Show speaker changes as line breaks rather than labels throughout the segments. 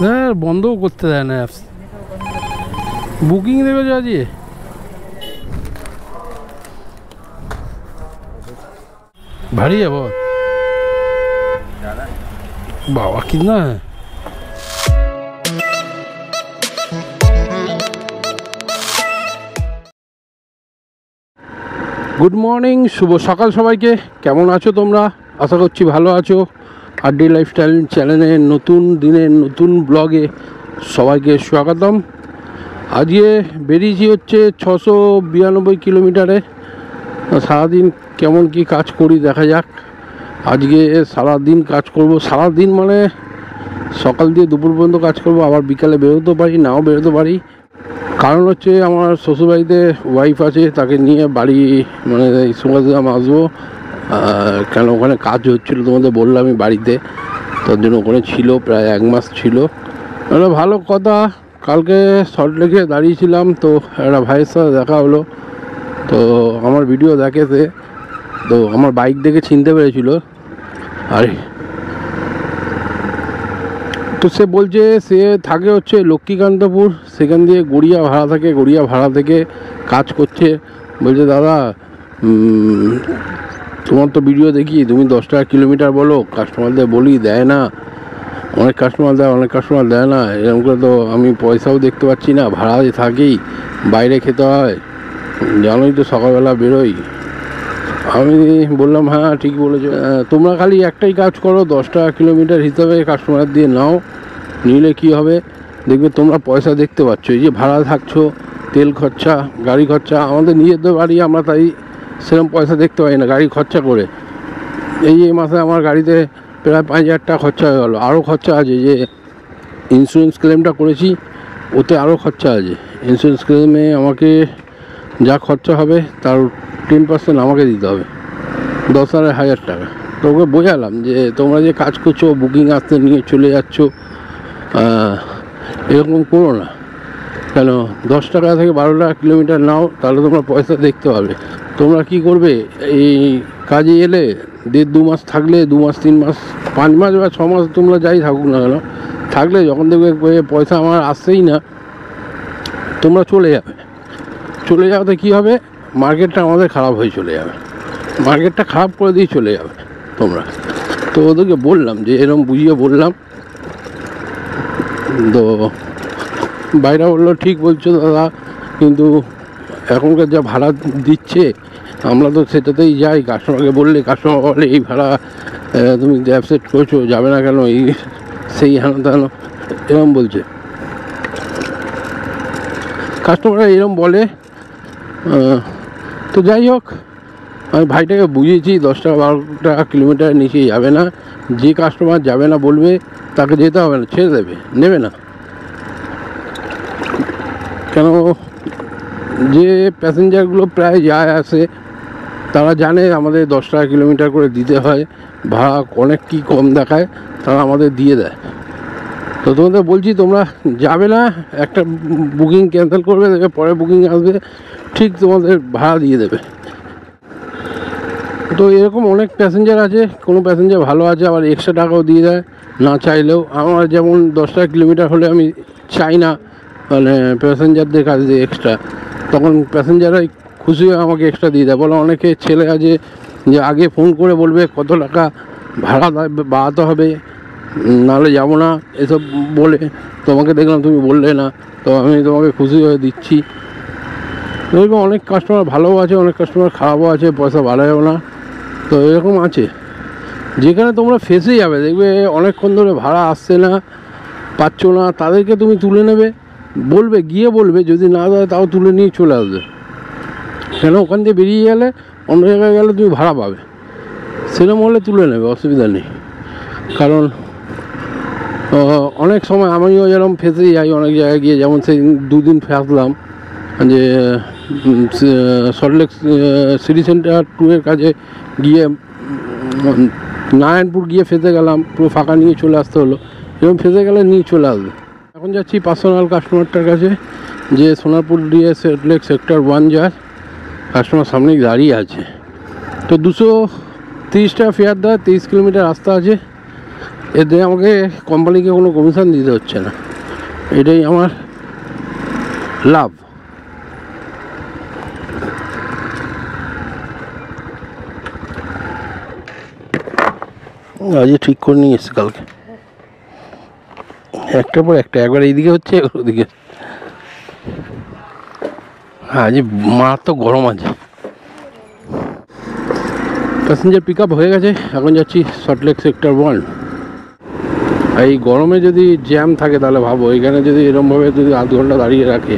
না বন্ধও করতে দেয় না অ্যাপস। বুকিং দেবে যে আজকে ভারী যাব বাবা কি না। গুড মর্নিং, শুভ সকাল সবাইকে। কেমন আছো তোমরা? আশা করছি ভালো আছো। আরডি লাইফস্টাইল চ্যানেলের নতুন দিনের নতুন ব্লগে সবাইকে স্বাগতম। আজকে বেরিয়েছি হচ্ছে 692 কিলোমিটারে। সারাদিন কেমন কি কাজ করি দেখা যাক। আজকে সারাদিন কাজ করব, সারাদিন মানে সকাল দিয়ে দুপুর পর্যন্ত কাজ করব, আবার বিকালে বেরোতে পারি নাও বেরোতে পারি। কারণ হচ্ছে আমার শ্বশুরবাড়িতে ওয়াইফ আছে, তাকে নিয়ে বাড়ি মানে এই সোমাজাম আসবো। কেন ওখানে কাজ হচ্ছিলো, তোমাদের বললামই বাড়িতে, তার জন্য ওখানে ছিল, প্রায় 1 মাস ছিল। একটা ভালো কথা, কালকে সল্টলেকে দাঁড়িয়েছিলাম, তো একটা ভাইয়ের সাথে দেখা হলো। তো আমার ভিডিও দেখেছে, তো আমার বাইক দেখে চিনতে পেরেছিল। আর তো সে বলছে সে থাকে হচ্ছে লক্ষ্মীকান্তপুর, সেখান দিয়ে গড়িয়া ভাড়া থাকে, গড়িয়া ভাড়া থেকে কাজ করছে। বলছে দাদা তোমার তো ভিডিও দেখি, তুমি 10 টাকা কিলোমিটার বলো, কাস্টমারদের বলি দেয় না, অনেক কাস্টমার দেয় অনেক কাস্টমার দেয় না, এরকম করে তো আমি পয়সাও দেখতে পাচ্ছি না, ভাড়ায় থাকি, বাইরে খেতে হয়, জানোই তো সকালবেলা বেরোই। আমি বললাম হ্যাঁ ঠিক বলেছো, তোমরা খালি একটাই কাজ করো, 10 টাকা কিলোমিটার হিসাবে কাস্টমার দিয়ে নাও, নিলে কি হবে দেখবে তোমরা পয়সা দেখতে পাচ্ছ। এই যে ভাড়া থাকছো, তেল খরচা, গাড়ি খরচা, আমাদের নিজেদের বাড়ি, আমরা তাই সেরকম পয়সা দেখতে পাই না গাড়ি খরচা করে। এই মাসে আমার গাড়িতে প্রায় 5,000 টাকা খরচা হয়ে গেলো। আরও খরচা আছে, যে ইন্স্যুরেন্স ক্লেমটা করেছি ওতে আরও খরচা আছে। ইন্স্যুরেন্স ক্লেমে আমাকে যা খরচা হবে তার 10% আমাকে দিতে হবে, 10,000 টাকা। তো ওকে বোঝালাম যে তোমরা যে কাজ করছো, বুকিং আসতে নিয়ে চলে যাচ্ছ, এরকম করো না। কেন 10 টাকা থেকে 12 টাকা কিলোমিটার নাও, তাহলে তোমরা পয়সা দেখতে পাবে। তোমরা কি করবে, এই কাজে এলে 1.5-2 মাস থাকলে, 2 মাস 3 মাস 5 মাস বা 6 মাস তোমরা যাই থাকুক না কেন, থাকলে যখন দেখবে পয়সা আমার আসছেই না, তোমরা চলে যাবে। চলে যাওয়াতে কী হবে, মার্কেটটা আমাদের খারাপ হয়ে চলে যাবে, মার্কেটটা খারাপ করে দিয়ে চলে যাবে তোমরা। তো ওদেরকে বললাম যে এরকম বুঝিয়ে বললাম। তো বাইরে বললো ঠিক বলছো দাদা, কিন্তু এখনকার যা ভাড়া দিচ্ছে আমরা তো সেটাতেই যাই, কাস্টমারকে বললে কাস্টমার বলে এই ভাড়া তুমি অ্যাপসেট করছো, যাবে না কেন, এই সেই হেন তেন এরকম বলছে। কাস্টমাররা এরকম বলে। তো যাই হোক, আমি ভাইটাকে বুঝিয়েছি 10 টাকা 12 টাকা কিলোমিটার নিচে যাবে না। যে কাস্টমার যাবে না বলবে তাকে যেতে হবে না, ছেড়ে দেবে, নেবে না। কেন যে প্যাসেঞ্জারগুলো প্রায় যায় আসে, তারা জানে আমাদের 10 টাকা কিলোমিটার করে দিতে হয়, ভাড়া অনেক কি কম দেখায়, তারা আমাদের দিয়ে দেয়। তো তোমাদের বলছি তোমরা যাবে না, একটা বুকিং ক্যান্সেল করবে, দেখবে পরে বুকিং আসবে, ঠিক তোমাদের ভাড়া দিয়ে দেবে। তো এরকম অনেক প্যাসেঞ্জার আছে, কোনো প্যাসেঞ্জার ভালো আছে আবার এক্সট্রা টাকাও দিয়ে দেয় না চাইলেও। আমার যেমন 10 টাকা কিলোমিটার হলে আমি চাই না মানে প্যাসেঞ্জারদের কাছে দিয়ে এক্সট্রা, তখন প্যাসেঞ্জাররাই খুশি হয়ে আমাকে এক্সট্রা দিয়ে দেয়। বলে অনেকে ছেলে আছে যে আগে ফোন করে বলবে কত টাকা ভাড়া বাড়াতে হবে, নাহলে যাবো না, এসব বলে তোমাকে দেখলাম তুমি বললে না, তো আমি তোমাকে খুশি হয়ে দিচ্ছি। এরকম অনেক কাস্টমার ভালোও আছে, অনেক কাস্টমার খারাপও আছে, পয়সা বাড়ায়ও না। তো এরকম আছে, যেখানে তোমরা ফেসে যাবে, দেখবে অনেকক্ষণ ধরে ভাড়া আসছে না, পাচ্ছ না, তাদেরকে তুমি তুলে নেবে, বলবে, গিয়ে বলবে, যদি না দেয় তাও তুলে নিয়ে চলে আসবে। কেন ওখান দিয়ে বেরিয়ে গেলে অন্য জায়গায় গেলে তুমি ভাড়া পাবে, সেরকম হলে তুলে নেবে, অসুবিধা নেই। কারণ অনেক সময় আমিও যেরকম ফেসে যাই অনেক জায়গায় গিয়ে, যেমন সেই 2 দিন ফাঁসলাম যে সল্টলেক সিটি সেন্টার 2-এর কাছে গিয়ে নারায়ণপুর গিয়ে ফেসে গেলাম, পুরো ফাঁকা নিয়ে চলে আসতে হলো। এরকম ফেসে গেলে নিয়ে চলে আসবে। এখন যাচ্ছি পার্সোনাল কাস্টমারটার কাছে, যে সোনারপুর দিয়ে সল্টলেক সেক্টর 1 যায়, কাস্টমার সামনেই দাঁড়িয়ে আছে। তো 230 টাকা ফেয়ার দেয়, 23 কিলোমিটার রাস্তা আছে। এতে আমাকে কোম্পানিকে কোনো কমিশন দিতে হচ্ছে না, এটাই আমার লাভ। আজকে ঠিক করে নিয়ে এসছে কালকে, একটার পর একটা, একবার এইদিকে হচ্ছে একবার ওদিকে। হ্যাঁ আজ মারাত্মক গরম আছে। প্যাসেঞ্জার পিক আপ হয়ে গেছে, এখন যাচ্ছি সল্টলেক সেক্টর 1। এই গরমে যদি জ্যাম থাকে তাহলে ভাবো, এখানে যদি এরমভাবে যদি আধ ঘন্টা দাঁড়িয়ে রাখে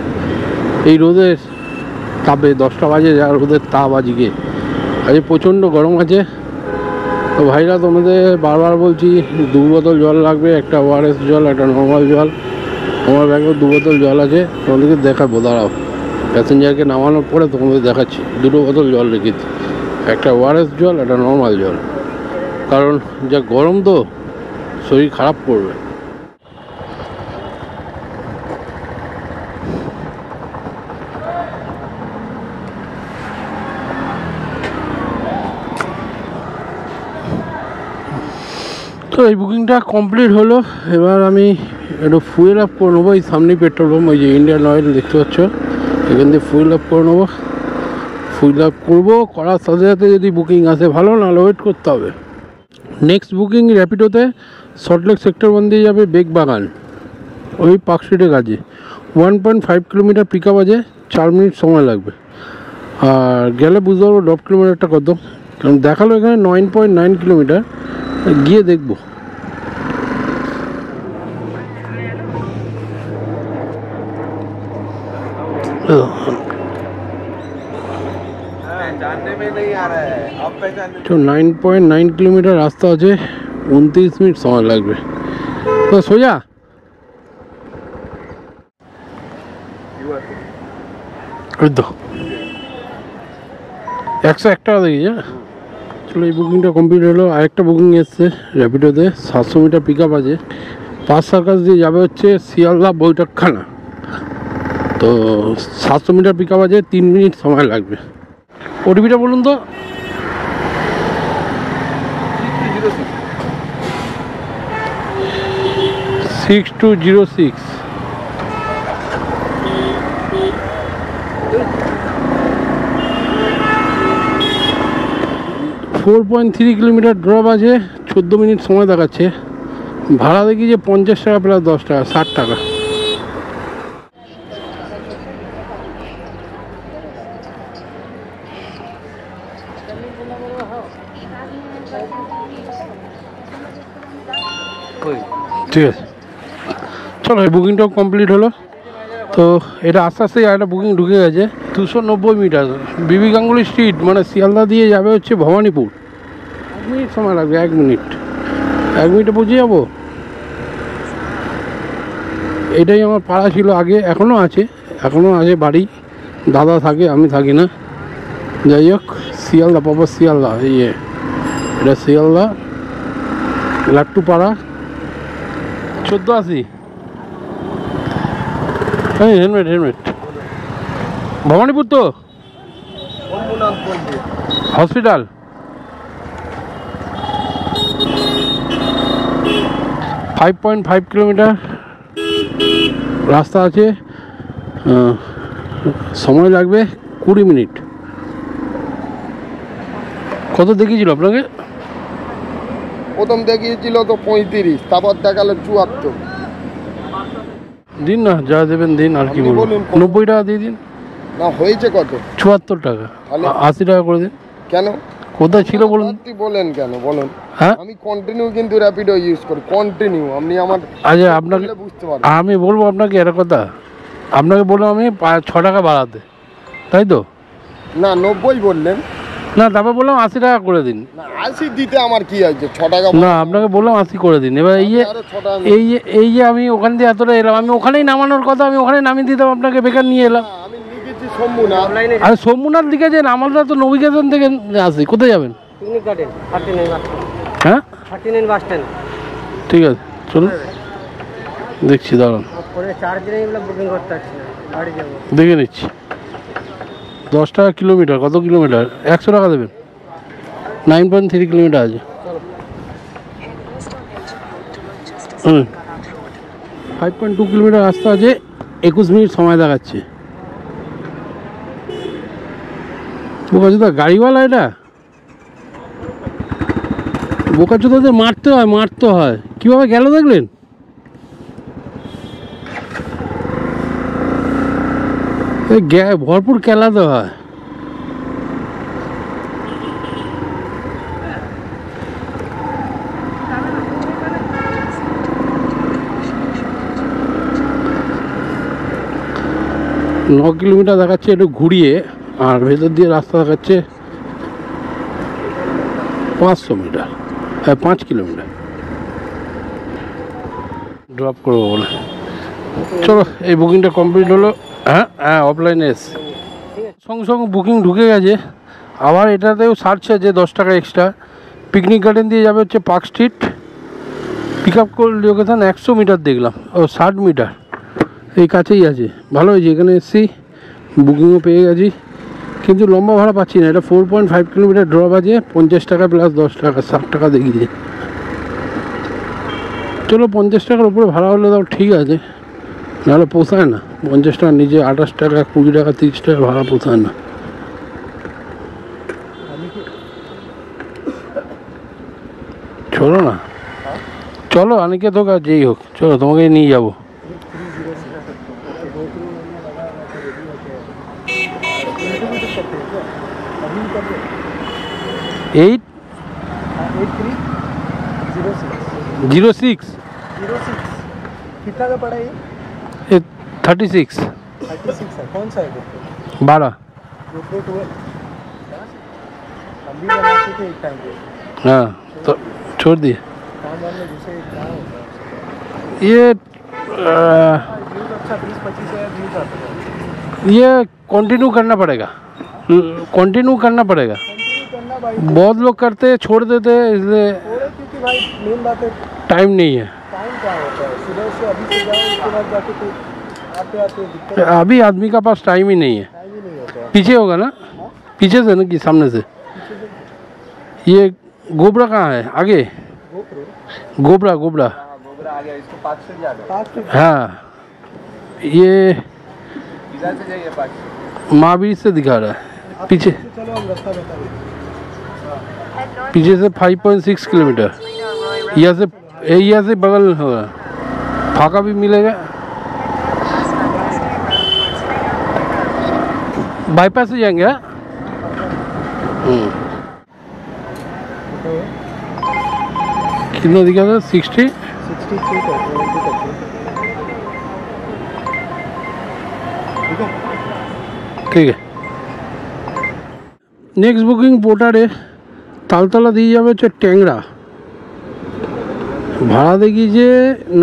এই রোদের তাপে, 10টা বাজে যা রোদের তাপ আজকে, আজকে প্রচণ্ড গরম আছে। তো ভাইরা তোমাদের বারবার বলছি 2 বোতল জল লাগবে, একটা ওআরএস জল, একটা নর্মাল জল। আমার ব্যাগে 2 বোতল জল আছে, তোমাদেরকে দেখাবো, দাঁড়াও। প্যাসেঞ্জারকে নামানোর পরে তোমাদের দেখাচ্ছি। 2 বোতল জল রেখেছি, একটা ওআরএস জল, একটা নর্মাল জল, কারণ যা গরম তো শরীর খারাপ করবে। তো এই বুকিংটা কমপ্লিট হলো। এবার আমি একটু ফুয়েল আপ করে নেবো। এই সামনেই পেট্রোল পাম্প, ওই যে ইন্ডিয়ান অয়েল দেখতে পাচ্ছ, এখান থেকে ফুয়েল আপ করে নেবো। ফুয়েল আপ করবো, করার সাথে সাথে যদি বুকিং আসে ভালো, নাহলে ওয়েট করতে হবে। নেক্সট বুকিং র্যাপিডোতে সল্টলেক সেক্টর 1 দিয়ে যাবে বেগবাগান, ওই পার্ক স্ট্রিটের কাছে। 1.5 কিলোমিটার পিক আপ আছে, 4 মিনিট সময় লাগবে। আর গেলে বুঝতে পারবো ড্রপ কিলোমিটারটা কত, কারণ দেখালো এখানে 9.9 কিলোমিটার, গিয়ে দেখবো। তো 9.9 কিলোমিটার রাস্তা আছে, 29 মিনিট সময় লাগবে। তো সোজা ওই তো 101 টাকা দেখি। হ্যাঁ চলো, এই বুকিংটা কমপ্লিট হলো। আরেকটা বুকিং এসছে র্যাপিডোতে, 700 মিটার পিক আপ আছে। 5 সার্কাস দিয়ে যাবে হচ্ছে শিয়ালদা বৈঠকখানা। তো 700 মিটার পিক আপ আছে, 3 মিনিট সময় লাগবে। ওটিপিটা বলুন তো। 6206। 4.3 কিলোমিটার ড্রপ আছে, 14 মিনিট সময় দেখাচ্ছে। ভাড়া দেখি যে 50 টাকা প্লাস 10 টাকা, 60 টাকা। ঠিক আছে, চলো এই বুকিংটাও কমপ্লিট হলো। তো এটা আস্তে আস্তে একটা বুকিং ঢুকে গেছে। 290 মিটার, বিবি গাঙ্গুলি স্ট্রিট, মানে শিয়ালদা দিয়ে যাবে হচ্ছে ভবানীপুর। 1 মিনিট সময় লাগবে, 1 মিনিট, 1 মিনিটে পৌঁছে যাবো। এটাই আমার পাড়া ছিল আগে, এখনও আছে বাড়ি। দাদা থাকে, আমি থাকি না। যাই হোক, শিয়ালদা, প্রপার শিয়ালদা। এটা শিয়ালদা, লাট্টু পাড়া, 1480। হ্যাঁ, হেলমেট। ভবানীপুর তো হসপিটাল। ফাইভ 5.5 কিলোমিটার রাস্তা আছে, সময় লাগবে 20 মিনিট। কত দেখিয়েছিল আপনাকে?
প্রথম দেখিয়েছিল তো 35, তারপর দেখালো 74।
দিন না, যা দেবেন দিন, আর কি বলুন। 90 টাকা দিয়ে দিন
না, হয়েছে কত?
74 টাকা। 80 টাকা করে দিন।
কেন?
কোথায় ছিল বলুন?
বলেন কেন বলুন।
হ্যাঁ,
আমি কন্টিনিউ কিন্তু র্যাপিডো ইউজ করি, কন্টিনিউ। আপনি আমার
আচ্ছা, আপনাকে
বুঝতে পারবেন।
আমি বলবো আপনাকে এর কথা, আপনাকে বললাম আমি 6 টাকা বাড়াতে, তাই তো?
না, 90 বললেন
না, তারপর বললাম 80 টাকা করে দিন।
না, 80 দিতে আমার কি আছে? 6 টাকা
না, আপনাকে বললাম 80 করে দিন। এবার এই যে আমি ওখান দিয়ে এতটা এলাম, আমি ওখানেই নামানোর কথা, আমি ওখানে নামিয়ে দিতাম আপনাকে, বেকার নিয়ে এলাম।
আমি লিখেছি শম্ভুনাথ।
আরে শম্ভুনাথ লিখেছেন, আমরা তো নবিকেতন থেকে আসি। কোথায় যাবেন? হ্যাঁ, ঠিক আছে, চলুন দেখছি, দাঁড়ান দেখে নিচ্ছি। 10 টাকা কিলোমিটার। কত কিলোমিটার? 100 টাকা দেবেন। 9.3 কিলোমিটার আছে। 5.2 কিলোমিটার রাস্তা আছে, 21 মিনিট সময় দেখাচ্ছে। বোকাচোদা গাড়িওয়ালা, এটা বোকাচোদাদের মারতে হয়। কীভাবে গেল দেখলেন? ভরপুর কেলাতে হয়। ন কিলোমিটার দেখাচ্ছে একটু ঘুরিয়ে, আর ভেতর দিয়ে রাস্তা দেখাচ্ছে 500 মিটার, 5 কিলোমিটার ড্রপ করবো বলে। চলো, এই বুকিংটা কমপ্লিট হলো। হ্যাঁ অফলাইনে এসে সঙ্গে সঙ্গে বুকিং ঢুকে গেছে। আবার এটাতেও ছাড়ছে যে 10 টাকা এক্সট্রা। পিকনিক গার্ডেন দিয়ে যাবে হচ্ছে park street. Pick up location 100 metre দেখলাম, 60 মিটার, এই কাছেই আছে। ভালো হয়েছে, এখানে এসেছি, বুকিংও পেয়ে গেছি, কিন্তু লম্বা ভাড়া পাচ্ছি না। এটা 4.5 কিলোমিটার ড্রপ আছে, 50 টাকা প্লাস 10 টাকা, 60 টাকা দেখিয়েছে। চলো 50 টাকার উপরে ভাড়া হলে তাও ঠিক আছে, নাহলে পোষায় না। 50 টাকা নিচে 28 টাকা, 20 টাকা, 30 টাকা ভাড়া পোষায় না। চলো না, চলো অনিকেত হোক আর যেই হোক, চলো তোমাকে নিয়ে যাবো। 806
कितना का पड़ा ये?
36
है। कौन सा है GoPro?
12
GoPro 12 हम भी बनाते थे एक टाइम पे।
हाँ तो छोड़ दिए
काम वाले दूसरे क्या होता है
ये।
व्यूज अच्छा 20-25 हज़ार व्यूज आते हैं।
ये कंटिन्यू करना पड़ेगा, कंटिन्यू करना पड़ेगा।
कंटिन्यू करना भाई,
बहुत लोग करते हैं, छोड़ देते हैं, इसलिए
थोड़े, क्योंकि भाई मेन बात है
टाइम नहीं है।
टाइम क्या होता है। सुबह से अभी से जाओ, उसके बाद जाके तो आते आते दिक्कत,
अभी आदमी का पास टाइम ही नहीं है।
टाइम ही नहीं होता है।
पीछे होगा ना, पीछे से ना कि सामने से? ये गोबरा कहाँ है? आगे
GoPro
गोबरा
गोबरा आ गया, इसको 5 से ज्यादा।
हाँ, ये
इधर से जाइए 5
महावीर से दिखा रहा है पीछे।
चलो हम रास्ता बता दें।
पीछे से 5.6 किलोमीटर, यहाँ से बगल होगा, फाका भी मिलेगा। बाईपास से जाएंगे। हाँ कितना दिखा था? 60
63 तक, 70 तक। ठीक है,
ঠিক আছে। নেক্সট বুকিং পোর্টারে তালতলা দিয়ে যাবে হচ্ছে ট্যাংরা। ভাড়া দেখি যে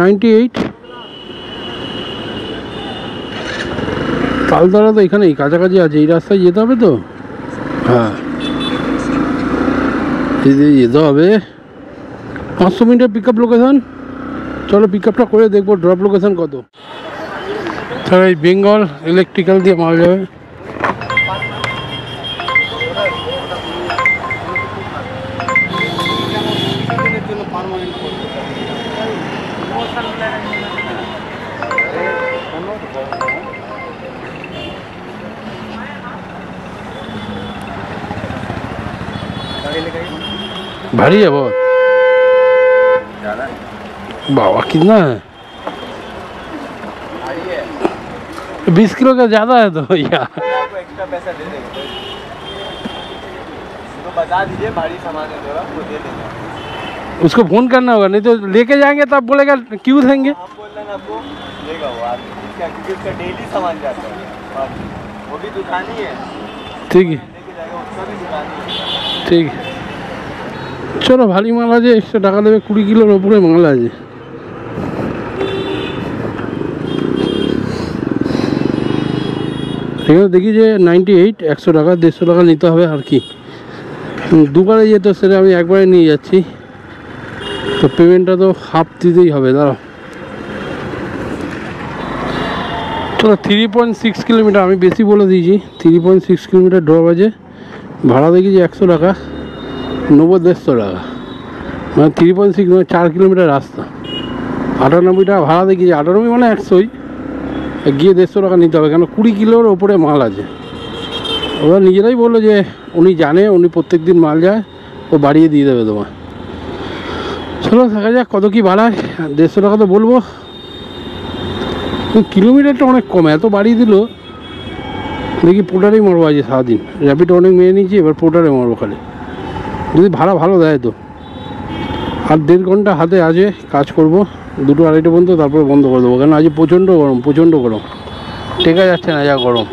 98। তালতলা তো এখানেই কাছাকাছি আছে, এই রাস্তায় যেতে হবে তো। হ্যাঁ যেতে হবে। 500 মিটার পিক আপ লোকেশান। চলো পিক আপটা করে দেখবো ড্রপ লোকেশান কত। তাহলে এই বেঙ্গল ইলেকট্রিক্যাল দিয়ে মারা যাবে। भारी है बहुत, बाबा कितना है? 20 किलो का ज़्यादा है तो भैया।
आपको एक्स्ट्रा पैसा दे देंगे, तो बता दीजिए भारी सामान है थोड़ा, वो दे देंगे।
उसको फ़ोन करना होगा, नहीं तो लेके जाएंगे तो आप बोलेगा क्यों देंगे।
आप बोल रहे हैं आपको देगा वो, आप क्योंकि उसका डेली सामान जाता है और वो भी दुकानी है।
ठीक है
लेके जाएगा, उसका भी दुकानी है।
ঠিক চলো। ভারী মাল আছে, এক্সট্রা টাকা দেবে। 20 কিলোর ওপরে মাল আছে। এখানে দেখি যে 98, 100 টাকা, 150 টাকা নিতে হবে আর কি। দুবারে যেত সেটা আমি একবারে নিয়ে যাচ্ছি, তো পেমেন্টটা তো হাফ দিতেই হবে। দাঁড়াও, চলো 3.6 কিলোমিটার, আমি বেশি বলে দিয়েছি। 3.6 কিলোমিটার ড্রপ আছে। ভাড়া দেখি যে 100 টাকা, 90-150 টাকা, মানে 3.6 মানে 4 কিলোমিটার রাস্তা। 98 টাকা ভাড়া দেখিয়েছে, 98 মানে 100ই, গিয়ে 150 টাকা নিতে হবে, কেন 20 কিলোর ওপরে মাল আছে। ওরা নিজেরাই বললো যে উনি জানে, উনি প্রত্যেক দিন মাল যায়, ও বাড়িয়ে দিয়ে দেবে তোমার। চলো দেখা যাক কত কি বাড়ায়, 150 টাকা তো বলবো। কিলোমিটারটা অনেক কম, এত বাড়িয়ে দিল। দেখি পোর্টারেই মারবো আজ সারাদিন, র্যাপিড অনেক মেরে নিয়েছি, এবার পোর্টারে মারবো খালি, যদি ভাড়া ভালো দেয় তো। আর 1.5 ঘন্টা হাতে আছে, কাজ করব 2টো 2:30 পর্যন্ত, তারপরে বন্ধ করে দেবো, কারণ আজ প্রচণ্ড গরম, প্রচণ্ড গরম, টেকা যাচ্ছে না যা গরম।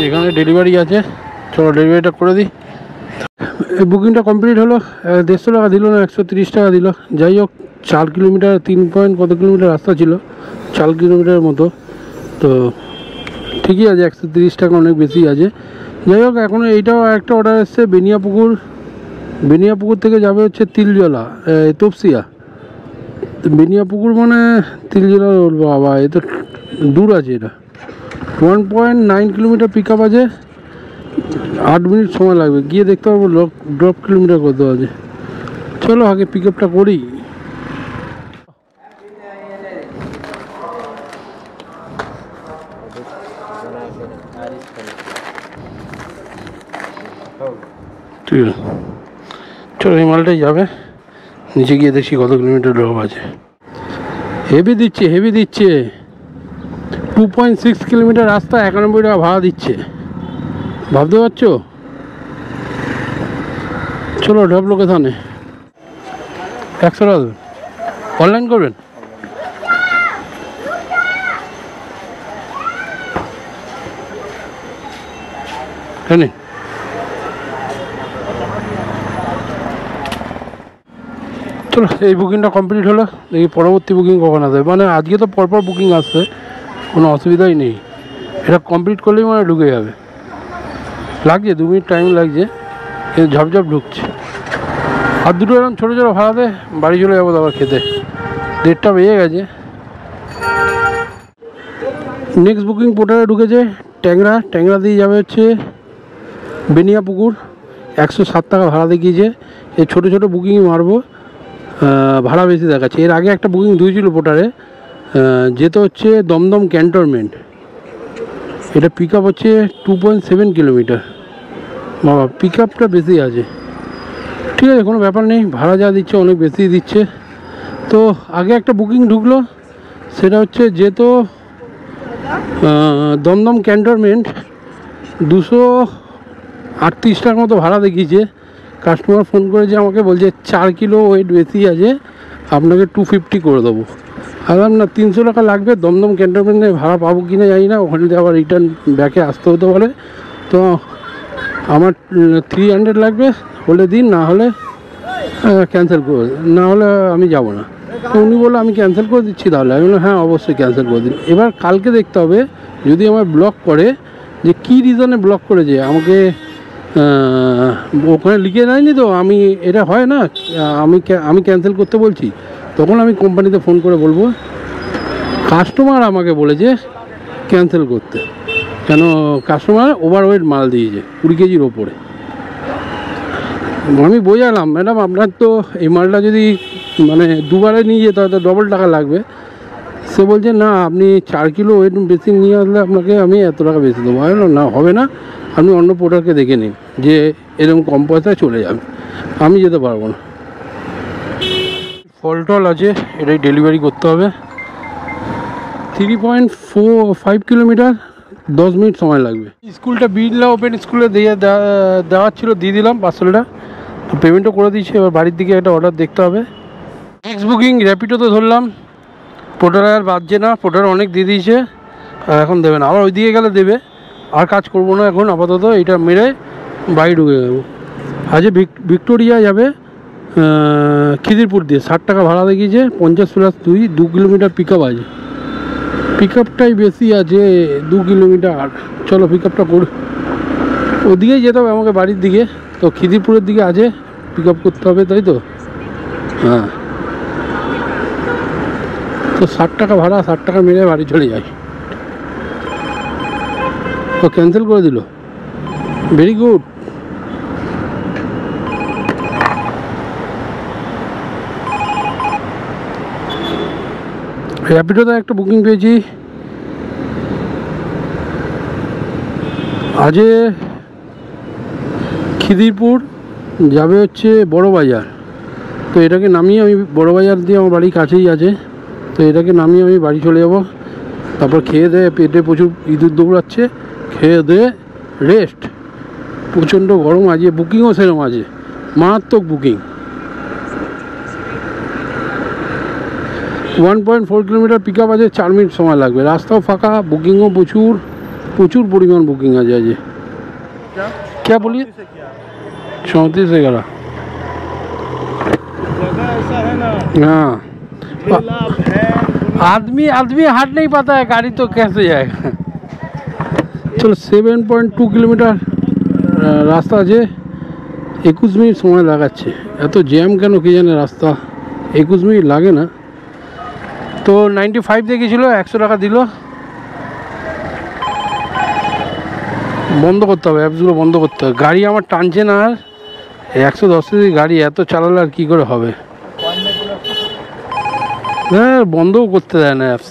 এখানে ডেলিভারি আছে, চলো ডেলিভারিটা করে দিই। এই বুকিংটা কমপ্লিট হলো, 150 টাকা দিল না, 130 টাকা দিল। যাই হোক 4 কিলোমিটার 3 পয়েন্ট কত কিলোমিটার রাস্তা ছিল, 4 কিলোমিটারের মতো, তো ঠিকই আছে, 130 টাকা অনেক বেশি আছে। যাই হোক এখনও এইটাও একটা অর্ডার এসছে, বেনিয়াপুকুর, বেনিয়াপুকুর থেকে যাবে হচ্ছে তিলজলা, তপসিয়া। বেনিয়াপুকুর মানে তিলজলা বলবো, বাবা এ তো দূর আছে, এটা 1.9 কিলোমিটার পিক আপ আছে, 8 মিনিট সময় লাগবে, গিয়ে দেখতে পারবো ড্রপ কিলোমিটার কত আছে। চলো আগে পিক আপটা করি। ঠিক আছে, চলো এই মালটাই যাবে, নিচে গিয়ে দেখছি কত কিলোমিটার ড্রপ আছে। হেভি দিচ্ছে, হেভি দিচ্ছে, 2.6 কিলোমিটার রাস্তা, 91 টাকা ভাড়া দিচ্ছে, ভাবতে পারছো। চলো ড্রপ লোকেশানে 100 টাকা দেবেন, অনলাইন করবেন। হ্যাঁ চলো এই বুকিংটা কমপ্লিট হলো, দেখি পরবর্তী বুকিং কখন আসবে। মানে আজকে তো পরপর বুকিং আসছে, কোনো অসুবিধাই নেই, এটা কমপ্লিট করলেই মানে ঢুকে যাবে। লাগছে 2 মিনিট টাইম লাগছে, কিন্তু ঝপঝপ ঢুকছে। আর 2টো এরকম ছোটো ছোটো ভাড়াতে বাড়ি চলে যাবো তারপর খেতে, 1:30টা বেজে গেছে। নেক্সট বুকিং পোর্টালে ঢুকেছে ট্যাংরা, ট্যাংরা দিয়ে যাবে হচ্ছে বেনিয়াপুকুর, 107 টাকা ভাড়া দেখিয়েছে। এই ছোটো ছোটো বুকিংই মারবো, ভাড়া বেশি দেখাচ্ছে। এর আগে একটা বুকিং দিয়েছিল পোর্টারে, যেতে হচ্ছে দমদম ক্যান্টনমেন্ট, এটা পিক আপ হচ্ছে 2.7 কিলোমিটার, বাবা পিক আপটা বেশি আছে। ঠিক আছে কোনো ব্যাপার নেই, ভাড়া যা দিচ্ছে অনেক বেশি দিচ্ছে। তো আগে একটা বুকিং ঢুকলো, সেটা হচ্ছে যেহেতু দমদম ক্যান্টনমেন্ট 238 টাকার মতো ভাড়া দেখিয়েছে। কাস্টমার ফোন করেছে আমাকে, বলছে 4 কিলো ওয়েট বেশি আছে, আপনাকে 250 করে দেবো। ভাবলাম না 300 টাকা লাগবে, দমদম ক্যান্টনমেন্টে ভাড়া পাবো কি না জানি না, ওখানে আবার রিটার্ন ব্যাকে আসতে হতে পারে, তো আমার 300 লাগবে, বলে দিন, না হলে ক্যান্সেল করে, না হলে আমি যাব না। তো উনি বললো আমি ক্যান্সেল করে দিচ্ছি তাহলে। আমি বললাম হ্যাঁ অবশ্যই ক্যান্সেল করে দিন। এবার কালকে দেখতে হবে যদি আমার ব্লক করে, যে কী রিজনে ব্লক করেছে আমাকে, ওখানে লিখে দেয়নি তো, আমি এটা হয় না, আমি ক্যান্সেল করতে বলছি, তখন আমি কোম্পানিতে ফোন করে বলবো কাস্টমার আমাকে বলেছে ক্যান্সেল করতে, কেন কাস্টমার ওভারওয়েট মাল দিয়েছে 20 কেজির ওপরে। আমি বোঝালাম ম্যাডাম আপনার তো এই মালটা যদি মানে দুবারে নিয়ে যেতে হয় তো ডবল টাকা লাগবে। সে বলছে না আপনি 4 কিলো ওয়েট বেশি নিয়ে আসলে আপনাকে আমি এত টাকা বেশি দেবো। আমি না হবে না, আপনি অন্য প্রোডাক্টকে দেখে নিন যে এরকম কম পয়সায় চলে যাবে, আমি যেতে পারবো না। ফল টল আছে, এটাই ডেলিভারি করতে হবে। 3.45 কিলোমিটার, 10 মিনিট সময় লাগবে। স্কুলটা বিড়লা ওপেন স্কুলে দেওয়ার ছিল, দিয়ে দিলাম 500 টাকা, তো পেমেন্টও করে দিয়েছি। এবার বাড়ির দিকে একটা অর্ডার দেখতে হবে। নেক্সট বুকিং র্যাপিডোতে ধরলাম, পোর্টারে আর বাজছে না, পোর্টারে অনেক দিয়ে দিয়েছে, আর এখন দেবে না, আবার ওই দিকে গেলে দেবে। আর কাজ করবো না এখন, আপাতত এটা মেরে বাড়ি ঢুকে যাবো। আজকে ভিক্টোরিয়া যাবে খিদিরপুর দিয়ে, 60 টাকা ভাড়া দেখিয়েছে, 50+2 কিলোমিটার পিক আপ আছে, পিক আপটাই বেশি আছে 2 কিলোমিটার। চলো পিক আপটা করি, ওদিকেই যেতে হবে আমাকে বাড়ির দিকে, তো খিদিরপুরের দিকে আছে, পিক আপ করতে হবে, তাই তো হ্যাঁ। তো 60 টাকা ভাড়া, 60 টাকা মেরে বাড়ি চলে যাই। তো ক্যান্সেল করে দিল, ভেরি গুড। র্যাপিডোতে একটা বুকিং পেয়েছি আজে খিদিরপুর যাবে হচ্ছে বড় বাজার। তো এটাকে নামিয়ে আমি বড় বাজার দিয়ে আমার বাড়ি কাছেই আছে, তো এটাকে নামিয়ে আমি বাড়ি চলে যাব। তারপর খেয়ে দেয়ে পেটে প্রচুর ইঁদুর দৌড়াচ্ছে, খেয়ে দেয়ে রেস্ট। প্রচণ্ড গরম আজকে, বুকিংও সেরকম আছে, মারাত্মক বুকিং। 1.4 কিলোমিটার পিক আপ আছে, 4 মিনিট সময় লাগবে। রাস্তাও ফাঁকা, বুকিংও প্রচুর প্রচুর পরিমাণ বুকিং আছে আজকে। क्या बोलिए 34 हाँ आदमी हट नहीं पाता है, गाड़ी तो कैसे जाएगा। चलो 7.2 किलोमीटर রাস্তা আছে, 21 মিনিট সময় লাগাচ্ছে। এত জ্যাম কেন কি জানে, রাস্তা 21 মিনিট লাগে না। তো 95 দেখেছিল, 100 টাকা দিল। বন্ধ করতে হবে, অ্যাপসগুলো বন্ধ করতে হবে। গাড়ি আমার টানছে না আর, 110 গাড়ি এত চালালে আর কী করে হবে। হ্যাঁ, বন্ধও করতে দেয় না অ্যাপস।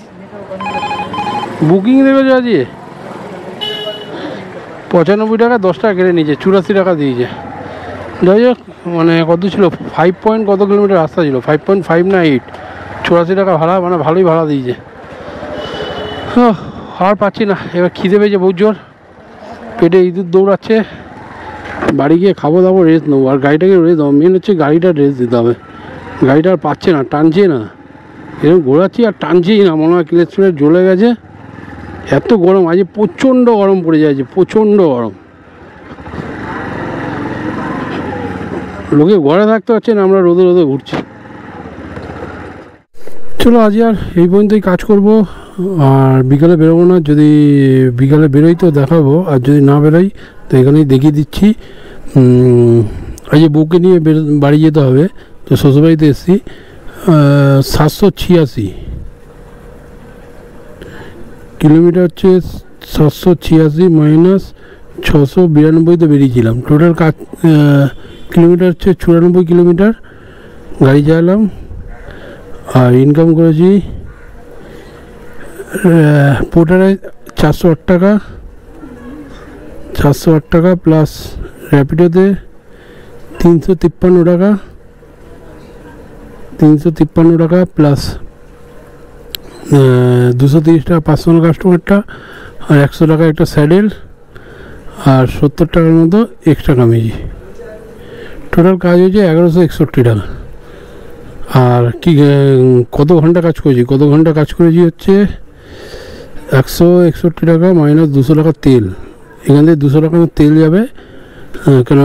বুকিং দেবে যে আজকে 95 টাকা 10 টাকা কেটে নিয়েছে, 84 টাকা দিয়েছে। যাই হোক, মানে কত ছিল, 5 পয়েন্ট কত কিলোমিটার রাস্তা ছিল, 5.5 না 8, 84 টাকা ভাড়া, মানে ভালোই ভাড়া দিয়েছে। আর পাচ্ছি না, এবার খিদে পেয়েছে বহুত জোর, পেটে ইঁদুর দৌড়াচ্ছে। বাড়ি গিয়ে খাবো দাবো, রেস্ট নেবো। আর গাড়িটাকে রেস্ট দেবো, মেন হচ্ছে গাড়িটা রেস্ট দিতে হবে। গাড়িটা আর পাচ্ছে না, টানছে না, এরকম ঘোরাচ্ছি আর টানছেই না, মনে হয় ক্লাচ প্লেট জ্বলে গেছে। এত গরম আজকে, প্রচণ্ড গরম পড়ে যাচ্ছে, প্রচণ্ড গরম। লোকে ঘরে থাকতে পারছে না, আমরা রোদে রোদে ঘুরছি। চলো আজ আর এই পর্যন্তই কাজ করব, আর বিকালে বেরোবো না। যদি বিকালে বেরোই তো দেখাবো, আর যদি না বেরোই তো এখানেই দেখিয়ে দিচ্ছি। আজ বউকে নিয়ে বাড়ি যেতে হবে, তো শ্বশুরবাড়িতে এসেছি। 786 কিলোমিটার হচ্ছে, 786 মাইনাস 692 বেরিয়েছিলাম। টোটাল কাজ কিলোমিটার হচ্ছে 94 কিলোমিটার গাড়ি চালাম। আর ইনকাম করেছি পোর্টারে 408 টাকা, 408 টাকা প্লাস র্যাপিডোতে 353 টাকা, 353 টাকা প্লাস 230 টাকা পার্সোনাল কাস্টমারটা, আর 100 টাকা একটা স্যাডেল, আর 70 টাকার মতো এক্সট্রা কামিয়েছি। টোটাল কাজ হয়েছে 1161 টাকা। আর কি কত ঘন্টা কাজ করেছি, হচ্ছে 161 টাকা মাইনাস 200 টাকা তেল। এখান থেকে 200 টাকা তেল যাবে, কেন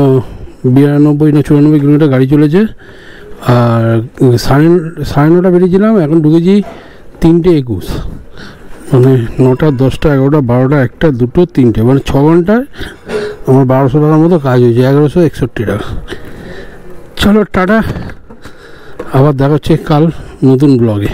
92 না 94 কিলোমিটার গাড়ি চলেছে। আর 9:30 বেরিয়েছিলাম, এখন ঢুকেছি 3:21, মানে 9টা 10টা 11টা 12টা 1টা 2টো 3টে, মানে 6 ঘন্টায় আমার 1200 টাকার মতো কাজ হয়েছে, 1161 টাকা। চলো টাটা, আবার দেখা হচ্ছে কাল নতুন ব্লগে।